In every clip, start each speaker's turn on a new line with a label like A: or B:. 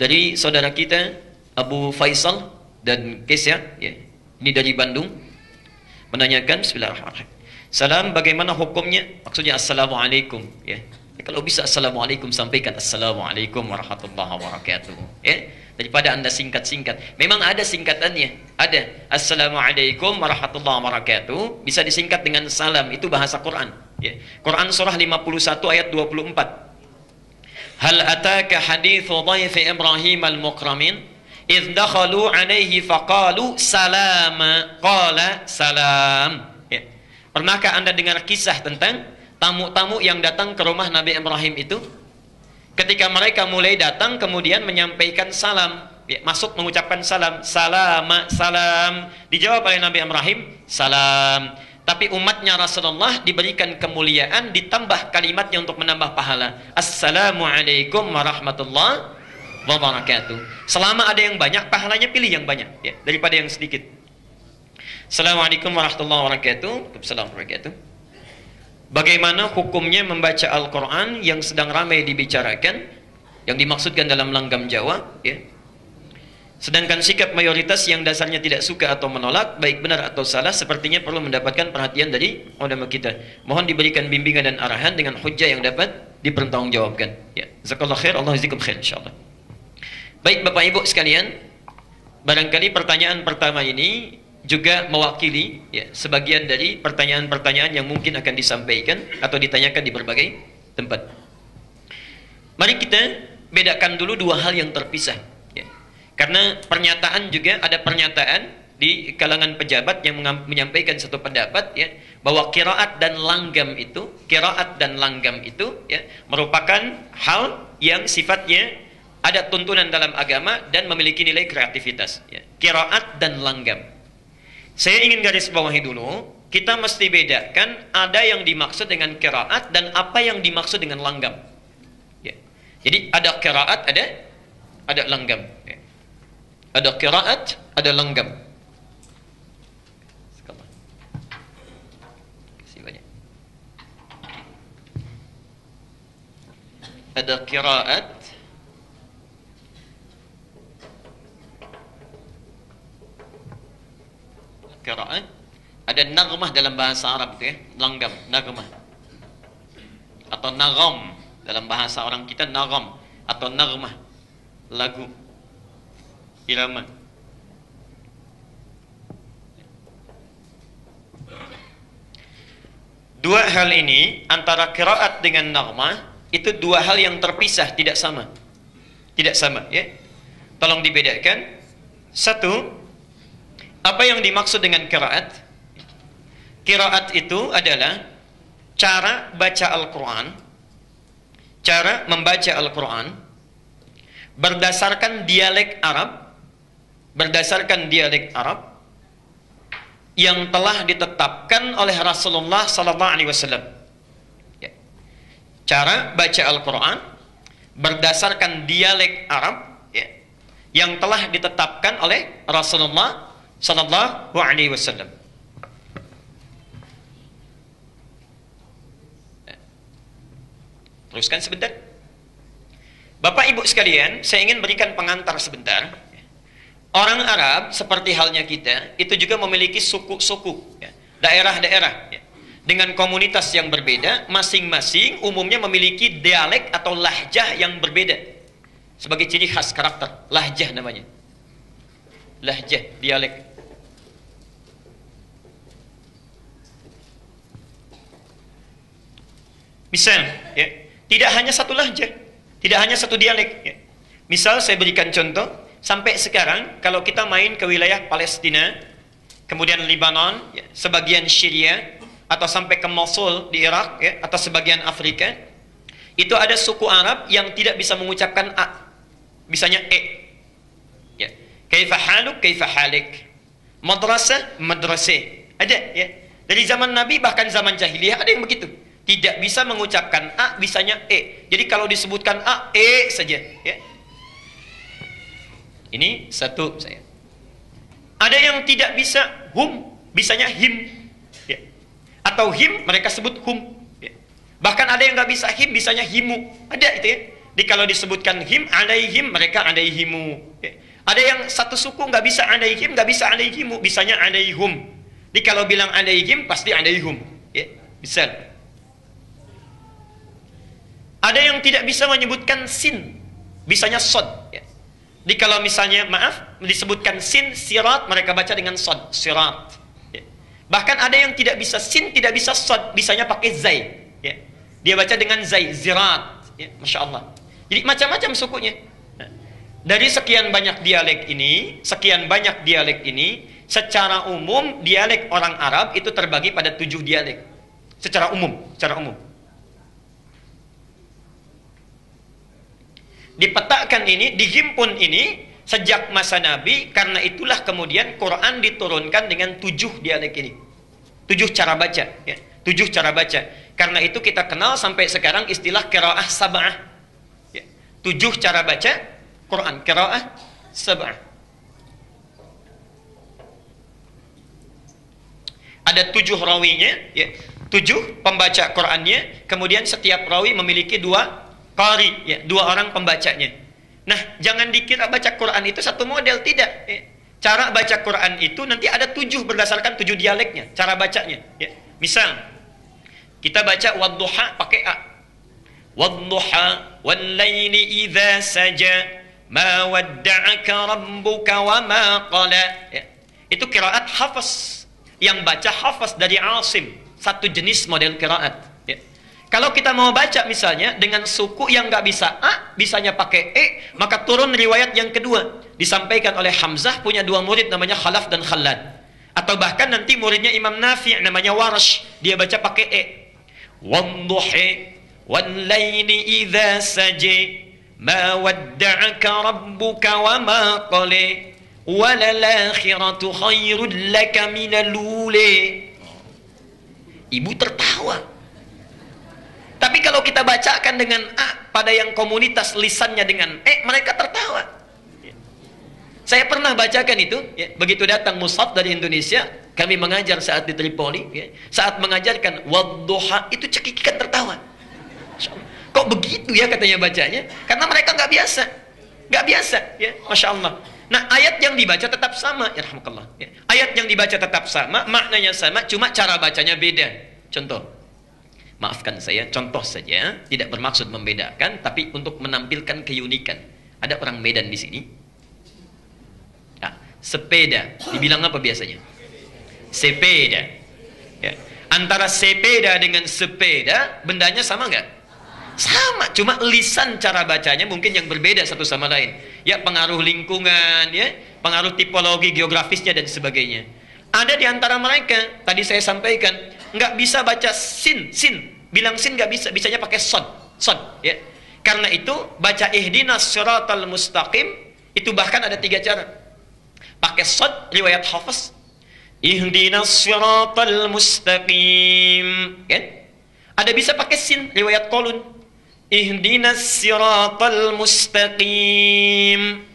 A: dari saudara kita Abu Faisal dan Kesya, ya. Ini dari Bandung, menanyakan, bismillahirrahmanirrahim. Salam, bagaimana hukumnya? Maksudnya assalamualaikum, ya. Kalau bisa assalamualaikum, sampaikan assalamualaikum warahmatullahi wabarakatuh, ya. Daripada anda singkat-singkat. Memang ada singkatannya, ada assalamualaikum warahmatullahi wabarakatuh, bisa disingkat dengan salam, itu bahasa Quran, ya. Quran surah 51 ayat 24. Hal ataka hadithu dhaifi Ibrahim al-mukramin idh dakhalu alaihi faqalu salama qala salam, ya. Pernahkah anda dengar kisah tentang tamu-tamu yang datang ke rumah Nabi Ibrahim itu? Ketika mereka mulai datang kemudian menyampaikan salam, ya, masuk mengucapkan salam, salama, salam. Dijawab oleh Nabi Ibrahim, salam. Tapi umatnya Rasulullah diberikan kemuliaan, ditambah kalimatnya untuk menambah pahala. Assalamualaikum warahmatullahi wabarakatuh. Selama ada yang banyak, pahalanya pilih yang banyak, ya, daripada yang sedikit. Assalamualaikum warahmatullahi wabarakatuh. Assalamualaikum warahmatullahi wabarakatuh. Bagaimana hukumnya membaca Al-Quran yang sedang ramai dibicarakan, yang dimaksudkan dalam langgam Jawa, ya. Sedangkan sikap mayoritas yang dasarnya tidak suka atau menolak, baik benar atau salah, sepertinya perlu mendapatkan perhatian dari ulama kita. Mohon diberikan bimbingan dan arahan dengan hujjah yang dapat dipertanggungjawabkan. Ya, jazakallahu khair, Allah jazakum khair insyaallah. Baik Bapak Ibu sekalian, barangkali pertanyaan pertama ini juga mewakili, ya, sebagian dari pertanyaan-pertanyaan yang mungkin akan disampaikan atau ditanyakan di berbagai tempat. Mari kita bedakan dulu dua hal yang terpisah, ya. Karena pernyataan juga ada pernyataan di kalangan pejabat yang menyampaikan satu pendapat, ya, bahwa qiraat dan langgam itu, ya, merupakan hal yang sifatnya ada tuntunan dalam agama dan memiliki nilai kreativitas, ya. Qiraat dan langgam. Saya ingin garis bawahi dulu, kita mesti bedakan ada yang dimaksud dengan qiraat dan apa yang dimaksud dengan langgam, ya. Jadi ada qiraat, ada langgam, ya. Ada qiraat, ada langgam. Terima kasih banyak. Ada qiraat, ada naghmah dalam bahasa Arab itu, ya, langgam, naghmah. Atau nagham dalam bahasa orang kita, nagham atau naghmah, lagu, irama. Dua hal ini antara qiraat dengan naghmah itu dua hal yang terpisah, tidak sama. Tidak sama, ya. Tolong dibedakan. Satu, apa yang dimaksud dengan qiraat? Qiraat itu adalah cara baca Al-Quran, cara membaca Al-Quran berdasarkan dialek Arab yang telah ditetapkan oleh Rasulullah sallallahu alaihi wasallam. Ya. Cara baca Al-Quran berdasarkan dialek Arab, ya, yang telah ditetapkan oleh Rasulullah sallallahu alaihi wasallam. Teruskan sebentar. Bapak Ibu sekalian, saya ingin berikan pengantar sebentar. Orang Arab seperti halnya kita, itu juga memiliki suku-suku, ya, daerah-daerah, ya, dengan komunitas yang berbeda, masing-masing umumnya memiliki dialek atau lahjah yang berbeda sebagai ciri khas karakter. Lahjah namanya. Lahjah, dialek. Misal, ya, tidak hanya satu lahjah, tidak hanya satu dialek, ya. Misal saya berikan contoh, sampai sekarang kalau kita main ke wilayah Palestina, kemudian Lebanon, ya, sebagian Syria, atau sampai ke Mosul di Irak, ya, atau sebagian Afrika, itu ada suku Arab yang tidak bisa mengucapkan a, bisanya e, ya. Kaifa haluk, kaifa halik, madrasah, madrasah, ada, ya. Dari zaman Nabi bahkan zaman jahiliyah ada yang begitu. Tidak bisa mengucapkan a, bisanya e. Jadi kalau disebutkan a, e saja, ya. Ini satu saya. Ada yang tidak bisa hum, bisanya him, ya. Atau him mereka sebut hum, ya. Bahkan ada yang nggak bisa him, bisanya himu. Ada itu, ya. Di Jadi kalau disebutkan him, alaihim, mereka alaihimu. Ya. Ada yang satu suku nggak bisa alaihim, nggak bisa alaihimu, bisanya alaihum. Jadi kalau bilang alaihim, pasti alaihum. Ya. Bisa. Ada yang tidak bisa menyebutkan sin, bisanya sod. Ya. Jadi kalau misalnya, maaf, disebutkan sin, sirat, mereka baca dengan sod, sirat. Ya. Bahkan ada yang tidak bisa sin, tidak bisa sod, bisanya pakai zai. Ya. Dia baca dengan zai, zirat. Ya. Masya Allah. Jadi macam-macam sukunya. Nah, dari sekian banyak dialek ini, secara umum, dialek orang Arab itu terbagi pada 7 dialek. Secara umum. Dipetakan ini, dihimpun ini sejak masa Nabi, karena itulah kemudian Quran diturunkan dengan 7 dialek ini. 7 cara baca, ya. 7 cara baca. Karena itu kita kenal sampai sekarang istilah qiraah sab'ah. Ya. 7 cara baca Quran, qiraah sab'ah. Ada 7 rawinya, ya. 7 pembaca Qurannya, kemudian setiap rawi memiliki 2 qari, ya, 2 orang pembacanya. Nah, jangan dikira baca Quran itu satu model, tidak. Ya. Cara baca Quran itu nanti ada 7 berdasarkan 7 dialeknya, cara bacanya. Ya. Misal, kita baca wadduha pakai a. Wadduha wal-laili idza saja ma wadda'aka rabbuka wa ma qala. Ya. Itu qiraat Hafs. Yang baca Hafs dari Asim, satu jenis model qiraat. Kalau kita mau baca misalnya dengan suku yang nggak bisa A, bisanya pakai E, maka turun riwayat yang kedua. Disampaikan oleh Hamzah, punya 2 murid namanya Khalaf dan Khallad. Atau bahkan nanti muridnya Imam Nafi' namanya Warash, dia baca pakai E. Wadduhi wal-laili idza saji ma wadda'aka rabbuka wa ma qala walal-akhiratu khairul laka minal ula. Ibu tertawa. Tapi kalau kita bacakan dengan A pada yang komunitas lisannya dengan E, mereka tertawa. Ya. Saya pernah bacakan itu, ya, begitu datang mushaf dari Indonesia, kami mengajar saat di Tripoli, ya, saat mengajarkan wadduha itu cekikikan tertawa. Kok begitu ya katanya bacanya? Karena mereka nggak biasa, ya, Masya Allah. Nah, ayat yang dibaca tetap sama, ya rahmatullah. Ya. Ayat yang dibaca tetap sama, maknanya sama, cuma cara bacanya beda. Contoh. Maafkan saya, contoh saja, tidak bermaksud membedakan, tapi untuk menampilkan keunikan. Ada orang Medan di sini. Nah, sepeda, dibilang apa biasanya? Sepeda. Ya. Antara sepeda dengan sepeda, bendanya sama nggak? Sama, cuma lisan cara bacanya mungkin yang berbeda satu sama lain. Ya, pengaruh lingkungan, ya, pengaruh tipologi geografisnya dan sebagainya. Ada di antara mereka, tadi saya sampaikan, nggak bisa baca sin. Bilang sin nggak bisa, bisanya pakai sod, ya. Karena itu baca ihdinas siratal mustaqim itu bahkan ada 3 cara. Pakai sod, riwayat Hafs, ihdinas siratal mustaqim, kan? Ada bisa pakai sin, riwayat Qalun, ihdinas siratal mustaqim.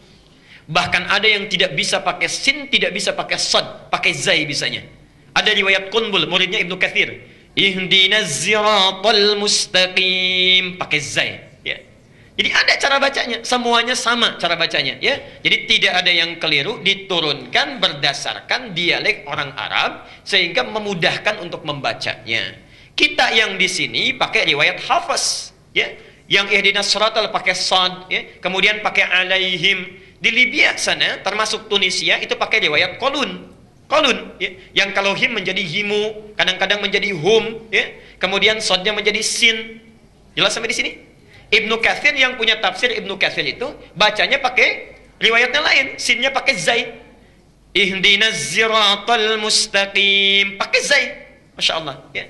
A: Bahkan ada yang tidak bisa pakai sin, tidak bisa pakai sod, pakai zai bisanya. Ada riwayat Qunbul, muridnya Ibnu Katsir, ihdinaz siratal mustaqim, pakai zai, ya. Jadi ada cara bacanya, semuanya sama cara bacanya, ya. Jadi tidak ada yang keliru, diturunkan berdasarkan dialek orang Arab sehingga memudahkan untuk membacanya. Kita yang di sini pakai riwayat Hafs, ya. Yang ihdinas siratal pakai sad, ya. Kemudian pakai alaihim. Di Libya sana, termasuk Tunisia, itu pakai riwayat Qalun, ya, yang kalau him menjadi himu, kadang-kadang menjadi hum, ya, kemudian sodnya menjadi sin. Jelas sampai di sini? Ibnu Katsir yang punya tafsir Ibnu Katsir itu bacanya pakai riwayatnya lain, sinnya pakai zai. Ihdinaz siratal mustaqim, pakai zai. Masya Allah, ya.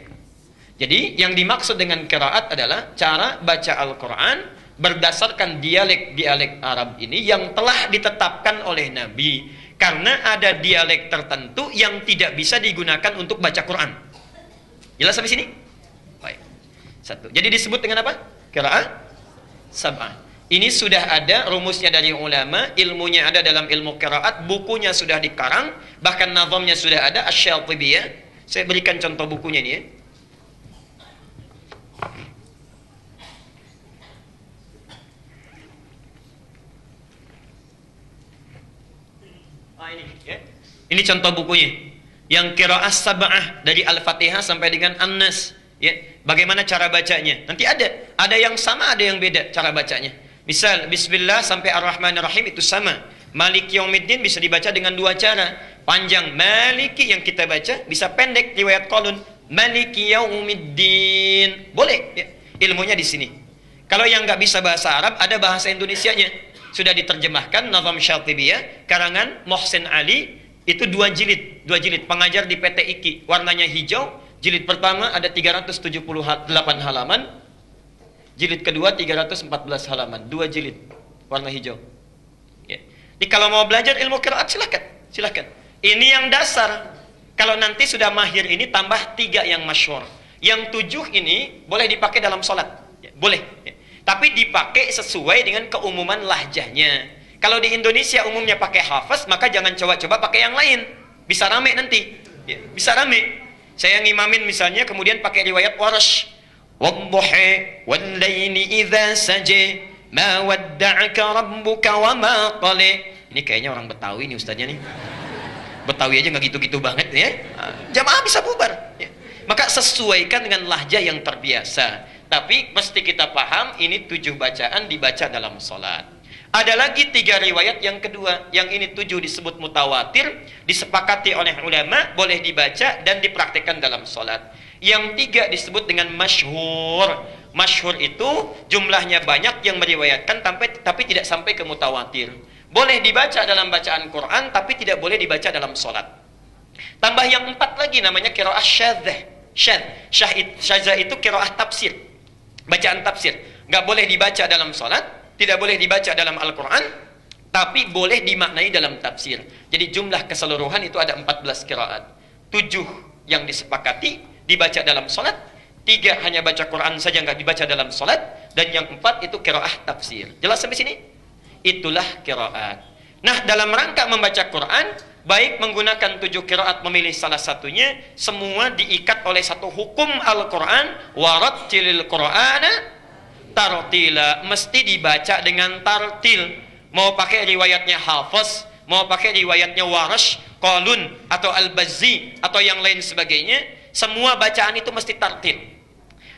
A: Jadi yang dimaksud dengan qiraat adalah cara baca Al-Quran berdasarkan dialek-dialek Arab ini yang telah ditetapkan oleh Nabi. Karena ada dialek tertentu yang tidak bisa digunakan untuk baca Quran. Jelas sampai sini? Baik. 1. Jadi disebut dengan apa? Qiraat sab'ah. Ini sudah ada rumusnya dari ulama, ilmunya ada dalam ilmu qiraat, bukunya sudah dikarang, bahkan nazamnya sudah ada, Asy-Syatibiyah. Saya berikan contoh bukunya ini, ya. Ini ya. Ini contoh bukunya. Yang qiraah sab'ah dari Al-Fatihah sampai dengan An-Nas, ya. Bagaimana cara bacanya? Nanti ada yang sama, ada yang beda cara bacanya. Misal Bismillah sampai Ar-Rahmanir-Rahim itu sama. Maliki Yaumiddin bisa dibaca dengan dua cara. Panjang Maliki yang kita baca, bisa pendek riwayat Qalun Maliki Yaumiddin. Boleh, ya. Ilmunya di sini. Kalau yang nggak bisa bahasa Arab, ada bahasa Indonesianya. Sudah diterjemahkan Nazam Syatibiyah karangan Mohsin Ali. Itu dua jilid, pengajar di PT IKI, warnanya hijau. Jilid pertama ada 378 halaman, jilid kedua 314 halaman, dua jilid, warna hijau. Ya. Jadi kalau mau belajar ilmu qiraat silahkan. Ini yang dasar. Kalau nanti sudah mahir ini tambah 3 yang masyhur. Yang 7 ini boleh dipakai dalam sholat, ya, boleh. Ya. Tapi dipakai sesuai dengan keumuman lahjahnya. Kalau di Indonesia umumnya pakai hafaz, maka jangan coba-coba pakai yang lain. Bisa rame nanti. Ya, bisa rame. Saya ngimamin misalnya, kemudian pakai riwayat Warash. Wadduhi wal-laili idza saja ma wadda'aka rabbuka wa ma qala. Ini kayaknya orang Betawi nih ustaznya nih. Betawi aja nggak gitu-gitu banget ya. Jamaah bisa bubar. Ya. Maka sesuaikan dengan lahjah yang terbiasa. Tapi mesti kita paham ini 7 bacaan dibaca dalam sholat. Ada lagi 3 riwayat yang kedua. Yang ini 7 disebut mutawatir, disepakati oleh ulama, boleh dibaca dan dipraktikkan dalam sholat. Yang 3 disebut dengan masyhur. Masyhur itu jumlahnya banyak yang meriwayatkan tapi tidak sampai ke mutawatir. Boleh dibaca dalam bacaan Quran tapi tidak boleh dibaca dalam sholat. Tambah yang 4 lagi namanya qiraah syadzah. Syadzah itu qiraah tafsir. Bacaan tafsir. Nggak boleh dibaca dalam sholat, tidak boleh dibaca dalam Al-Quran, tapi boleh dimaknai dalam tafsir. Jadi jumlah keseluruhan itu ada 14 qiraat. 7 yang disepakati dibaca dalam sholat, 3 hanya baca Quran saja nggak dibaca dalam sholat, dan yang 4 itu qiraah tafsir. Jelas sampai sini? Itulah qiraat. Nah, dalam rangka membaca Quran, baik menggunakan 7 qiraat memilih salah satunya, semua diikat oleh satu hukum Al-Quran, warattilil Qur'ana tartila, mesti dibaca dengan tartil. Mau pakai riwayatnya Hafiz, mau pakai riwayatnya Warash, Qalun atau Al-Bazzi atau yang lain sebagainya, semua bacaan itu mesti tartil.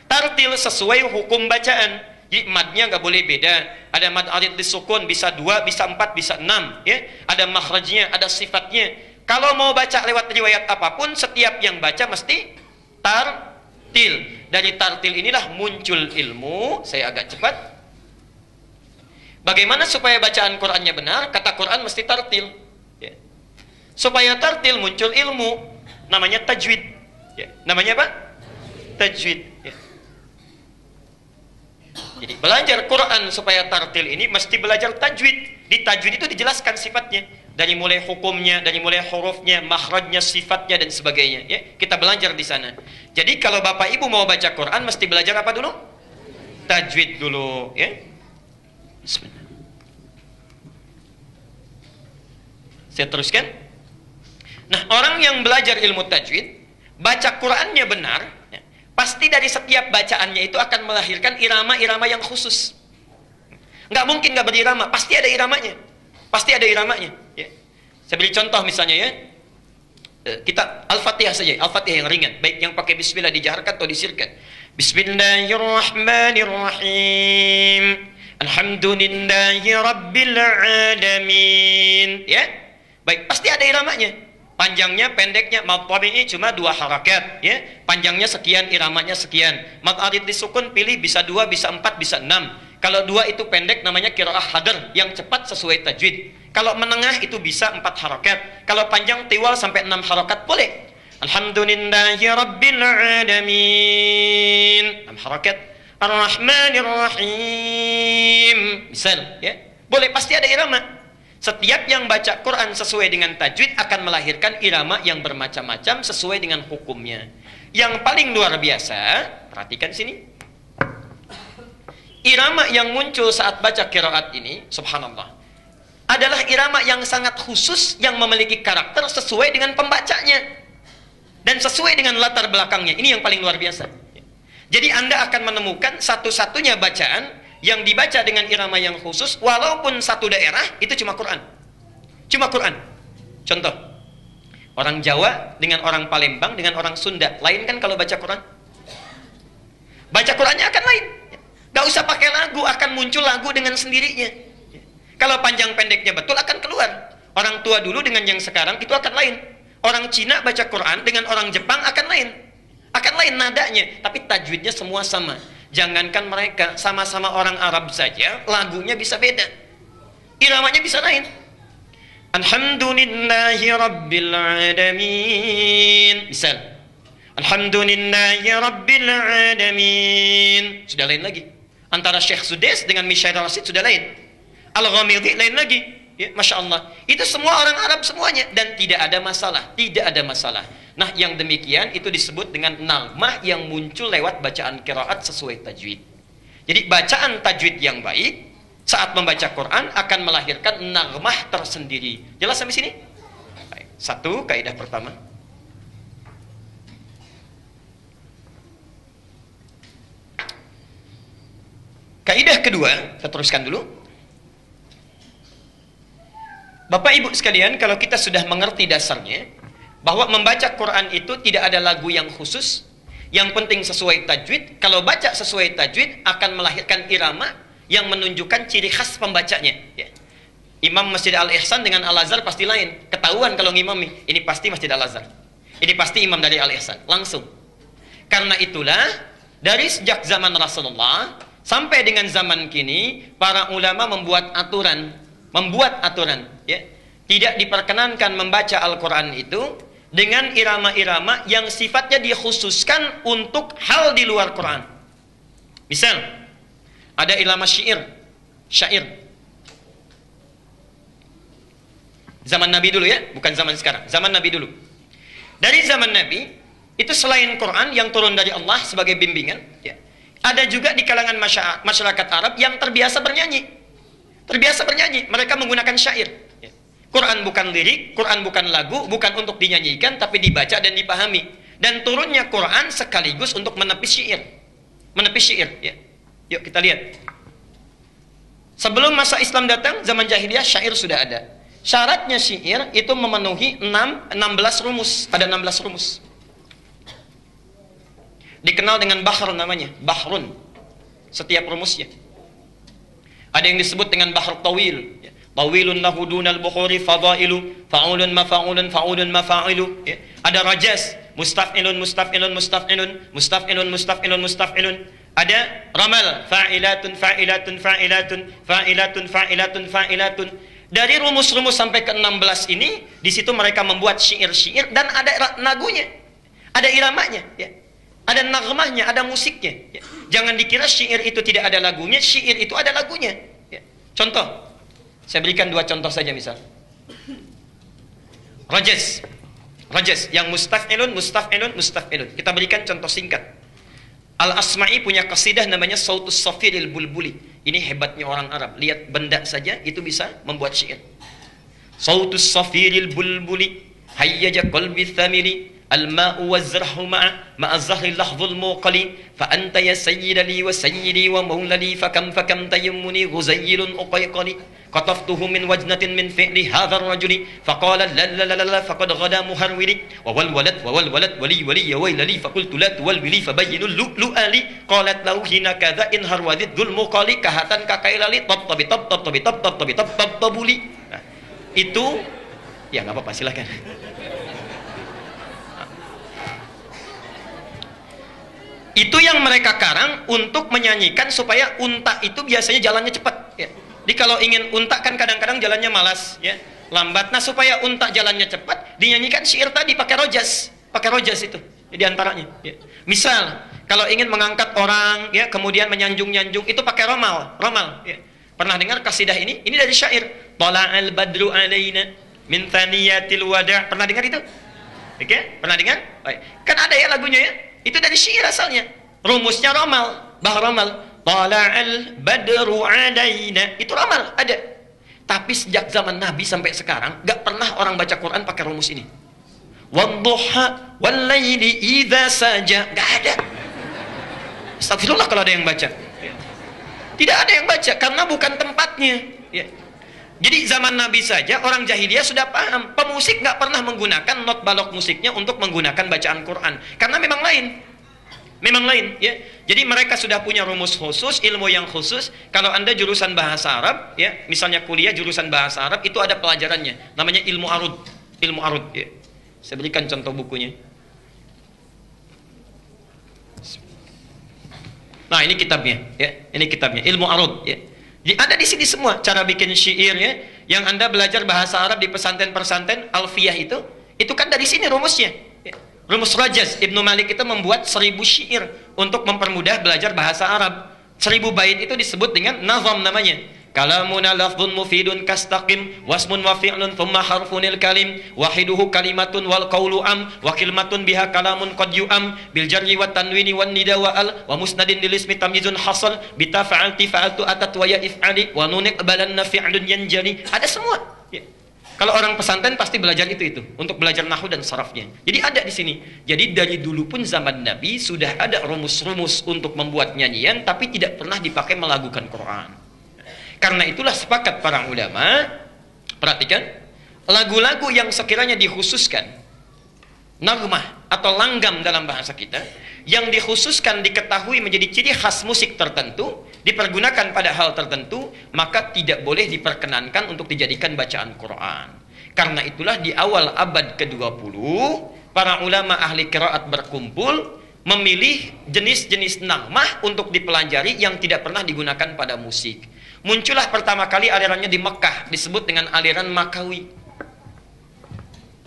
A: Tartil sesuai hukum bacaan. Jadi madnya nggak boleh beda. Ada mad arid disukun, bisa 2, bisa 4, bisa 6, ya. Ada makhrajnya, ada sifatnya. Kalau mau baca lewat riwayat apapun, setiap yang baca mesti tartil. Dari tartil inilah muncul ilmu. Saya agak cepat. Bagaimana supaya bacaan Qur'annya benar? Kata Qur'an mesti tartil, ya. Supaya tartil muncul ilmu, namanya tajwid, ya. Namanya apa? Tajwid, ya. Jadi belajar Quran supaya tartil ini mesti belajar tajwid. Di tajwid itu dijelaskan sifatnya, dari mulai hukumnya, dari mulai hurufnya, makhrajnya, sifatnya dan sebagainya, ya. Kita belajar di sana. Jadi kalau Bapak Ibu mau baca Quran mesti belajar apa dulu? Tajwid dulu, ya. Bismillah. Saya teruskan. Nah, orang yang belajar ilmu tajwid, baca Qurannya benar, ya, pasti dari setiap bacaannya itu akan melahirkan irama-irama yang khusus. Nggak mungkin nggak berirama, pasti ada iramanya. Pasti ada iramanya. Ya. Saya beri contoh misalnya, ya. Kita Al-Fatihah saja, Al-Fatihah yang ringan, baik yang pakai bismillah dijaharkan atau disirkan. Bismillahirrahmanirrahim. Alhamdulillahi rabbil alamin. Ya. Baik, pasti ada iramanya. Panjangnya, pendeknya, mad tabi'i cuma 2 harakat, ya. Panjangnya sekian, iramanya sekian. Mad arid disukun pilih bisa 2, bisa 4, bisa 6. Kalau 2 itu pendek namanya qiraah hadar, yang cepat sesuai tajwid. Kalau menengah itu bisa 4 harakat. Kalau panjang tiwal sampai 6 harakat boleh. Alhamdulillahi rabbil alamin. 6 harakat. Ar-Rahmanir-Rahim. Misal, ya. Boleh, pasti ada irama. Setiap yang baca Quran sesuai dengan tajwid akan melahirkan irama yang bermacam-macam sesuai dengan hukumnya. Yang paling luar biasa, perhatikan sini. Irama yang muncul saat baca qiraat ini, subhanallah, adalah irama yang sangat khusus yang memiliki karakter sesuai dengan pembacanya dan sesuai dengan latar belakangnya. Ini yang paling luar biasa. Jadi Anda akan menemukan satu-satunya bacaan yang dibaca dengan irama yang khusus, walaupun satu daerah itu cuma Quran. Cuma Quran. Contoh, orang Jawa dengan orang Palembang dengan orang Sunda lain kan kalau baca Quran? Baca Qurannya akan lain. Gak usah pakai lagu, akan muncul lagu dengan sendirinya. Kalau panjang pendeknya betul akan keluar. Orang tua dulu dengan yang sekarang itu akan lain. Orang Cina baca Quran dengan orang Jepang akan lain. Akan lain nadanya, tapi tajwidnya semua sama. Jangankan mereka, sama-sama orang Arab saja, lagunya bisa beda. Iramanya bisa lain. Alhamdulillahi Rabbil Alamin. Misal, Alhamdulillahi Rabbil Alamin. Sudah lain lagi. Antara Syekh Sudais dengan Mishair Rasid sudah lain. Al-Ghamidi lain lagi. Ya, Masya Allah. Itu semua orang Arab semuanya. Dan tidak ada masalah. Tidak ada masalah. Nah, yang demikian itu disebut dengan nagmah yang muncul lewat bacaan qiraat sesuai tajwid. Jadi bacaan tajwid yang baik saat membaca Quran akan melahirkan nagmah tersendiri. Jelas sampai sini? Baik. Satu, kaidah pertama. Kaidah kedua, kita teruskan dulu. Bapak Ibu sekalian, kalau kita sudah mengerti dasarnya, bahwa membaca Quran itu tidak ada lagu yang khusus, yang penting sesuai tajwid. Kalau baca sesuai tajwid akan melahirkan irama yang menunjukkan ciri khas pembacanya. Ya. Imam Masjid Al-Ihsan dengan Al-Azhar pasti lain. Ketahuan kalau ngimami, ini pasti Masjid Al-Azhar. Ini pasti imam dari Al-Ihsan, langsung. Karena itulah, dari sejak zaman Rasulullah sampai dengan zaman kini, para ulama membuat aturan. Ya. Tidak diperkenankan membaca Al-Quran itu dengan irama-irama yang sifatnya dikhususkan untuk hal di luar Quran. Misal, ada irama syair. Zaman Nabi dulu ya, bukan zaman sekarang. Zaman Nabi dulu. Dari zaman Nabi, itu selain Quran yang turun dari Allah sebagai bimbingan, ya, ada juga di kalangan masyarakat Arab yang terbiasa bernyanyi. Mereka menggunakan syair. Ya. Quran bukan lirik, Quran bukan lagu, bukan untuk dinyanyikan, tapi dibaca dan dipahami. Dan turunnya Quran sekaligus untuk menepis syair. Ya. Yuk kita lihat. Sebelum masa Islam datang, zaman jahiliyah syair sudah ada. Syaratnya syair itu memenuhi 16 rumus. Ada 16 rumus. Dikenal dengan bahr namanya, bahrun. Setiap rumusnya. Ada yang disebut dengan bahr tawil. Tawilun lahu dunal bukhuri fadailu, fa'ulun mafa'ulun, fa'ulun mafa'ilu. Ya. Ada rajas, mustaf'ilun. Ada ramal, fa'ilatun. Dari rumus-rumus sampai ke 16 ini, di situ mereka membuat syair-syair dan ada nagunya, ada iramanya, ya. Ada nagmahnya, ada musiknya. Ya. Jangan dikira syair itu tidak ada lagunya, syair itu ada lagunya. Ya. Contoh, saya berikan 2 contoh saja misal. Rajas yang mustaf'ilun. Kita berikan contoh singkat. Al-Asma'i punya qasidah namanya Sautus Safiril Bulbuli. Ini hebatnya orang Arab. Lihat benda saja itu bisa membuat syair. Sautus Safiril Bulbuli hayyaja qalbi thamiri al-ma'u waz-zarhu ma'a zahri lahzul muqali fa anta ya sayyidi wa sayyidi wa maulali fakam tayammuni ghuzayyilun uqayqali qataftuhu min wajnatin min fi'li hadha ar-rajuli faqala la faqad ghada muharwili wa wal walad wali ya waylali faqultu la tuwalwili fabayyinu lu'ali qalat lahu hina kadha in harwadid dhul muqali kahatan kakailali tabtabi tabtabuli. Nah, itu ya enggak apa-apa, silakan. Itu yang mereka karang untuk menyanyikan supaya unta itu biasanya jalannya cepat. Ya. Jadi kalau ingin unta kan kadang-kadang jalannya malas, ya, lambat. Nah supaya unta jalannya cepat, dinyanyikan syair tadi pakai rojas itu di antaranya. Ya. Misal kalau ingin mengangkat orang, ya, kemudian menyanjung itu pakai romal. Ya. Pernah dengar kasidah ini? Ini dari syair. Tala'al badru alaina min thaniyatil wada'. Pernah dengar itu? Oke, pernah dengar? Baik. Kan ada ya lagunya ya. Itu dari syair asalnya. Rumusnya ramal, bah ramal. Tala'al badru alaina. Itu ramal, ada. Tapi sejak zaman Nabi sampai sekarang gak pernah orang baca Quran pakai rumus ini. Wadduha wallaili idza saja. Gak ada. Astagfirullah kalau ada yang baca. Tidak ada yang baca karena bukan tempatnya. Ya. Jadi zaman Nabi saja orang jahiliyah sudah paham. Pemusik nggak pernah menggunakan not balok musiknya untuk menggunakan bacaan Quran. Karena memang lain. Memang lain, ya. Jadi mereka sudah punya rumus khusus, ilmu yang khusus. Kalau Anda jurusan bahasa Arab, ya, misalnya kuliah jurusan bahasa Arab, itu ada pelajarannya. Namanya ilmu arud. Ilmu arud, ya. Saya berikan contoh bukunya. Nah, ini kitabnya, ya. Ini kitabnya, ilmu arud, ya. Jadi ada di sini semua cara bikin syair, ya. Yang Anda belajar bahasa Arab di pesantren-pesantren alfiyah itu kan dari sini rumusnya. Ya. Rumus Rajaz Ibnu Malik itu membuat 1000 syair untuk mempermudah belajar bahasa Arab. 1000 bait itu disebut dengan nazam namanya. Kalamuna lafdhun mufidun kastaqim wasmun wa fi'lun thumma harfunil kalim wahiduhu kalimatun wal qawlu am wa kalimatun biha kalamun qad yu'am bil jarri wat tanwini wan nida wa al wa musnadin lil ismi tamyizun hasal bi tafa'alti fa'altu atat wa ya if'ali wa nunik balanna fi'lun yanjali. Ada semua. Ya. Kalau orang pesantren pasti belajar itu untuk belajar nahwu dan sarafnya. Jadi ada di sini. Jadi dari dulu pun zaman Nabi sudah ada rumus-rumus untuk membuat nyanyian tapi tidak pernah dipakai melagukan Quran. Karena itulah sepakat para ulama, perhatikan, lagu-lagu yang sekiranya dikhususkan nagmah atau langgam dalam bahasa kita, yang dikhususkan diketahui menjadi ciri khas musik tertentu, dipergunakan pada hal tertentu, maka tidak boleh diperkenankan untuk dijadikan bacaan Quran. Karena itulah di awal abad ke-20, para ulama ahli qiraat berkumpul memilih jenis-jenis nagmah untuk dipelajari yang tidak pernah digunakan pada musik. Muncullah pertama kali alirannya di Mekah, disebut dengan aliran Makawi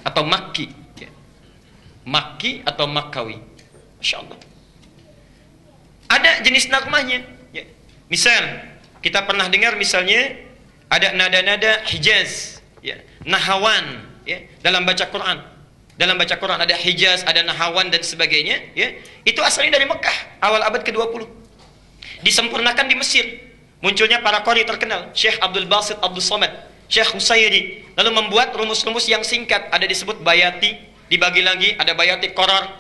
A: atau Makki, ya. Makki atau Makawi. Masya Allah. Ada jenis nagmahnya, ya. Misal kita pernah dengar misalnya ada nada-nada Hijaz, ya. Nahawan, ya. Dalam baca Quran. Dalam baca Quran ada Hijaz, ada Nahawan dan sebagainya, ya. Itu asalnya dari Mekah awal abad ke-20. Disempurnakan di Mesir. Munculnya para qari terkenal, Syekh Abdul Basit Abdul Somad, Syekh Husairi, lalu membuat rumus-rumus yang singkat, ada disebut bayati, dibagi lagi, ada bayati qarar,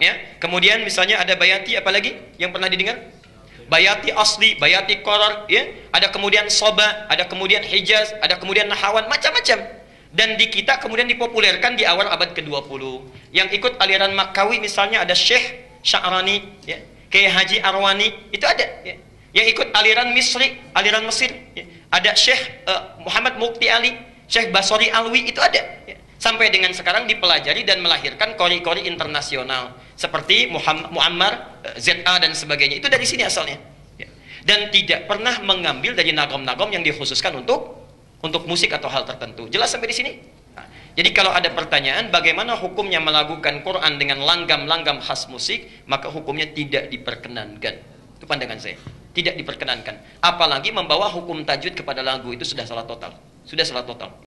A: ya. Kemudian misalnya ada bayati apa lagi yang pernah didengar? Bayati asli, bayati qarar, ya. Ada kemudian soba, ada kemudian Hijaz, ada kemudian Nahawan, macam-macam. Dan di kita kemudian dipopulerkan di awal abad ke-20. Yang ikut aliran Makawi misalnya ada Syekh Sya'rani, ya. Kiai Haji Arwani, itu ada, ya. Yang ikut aliran Misri, aliran Mesir, ya. Ada Syekh Muhammad Mukti Ali, Syekh Basori Alwi, itu ada, ya. Sampai dengan sekarang dipelajari dan melahirkan kori-kori internasional seperti Muammar, ZA dan sebagainya. Itu dari sini asalnya, ya. Dan tidak pernah mengambil dari nagom-nagom yang dikhususkan untuk musik atau hal tertentu. Jelas sampai di sini? Nah, jadi kalau ada pertanyaan bagaimana hukumnya melakukan Quran dengan langgam-langgam khas musik, maka hukumnya tidak diperkenankan. Itu pandangan saya. Tidak diperkenankan. Apalagi membawa hukum tajwid kepada lagu, itu sudah salah total. Sudah salah total.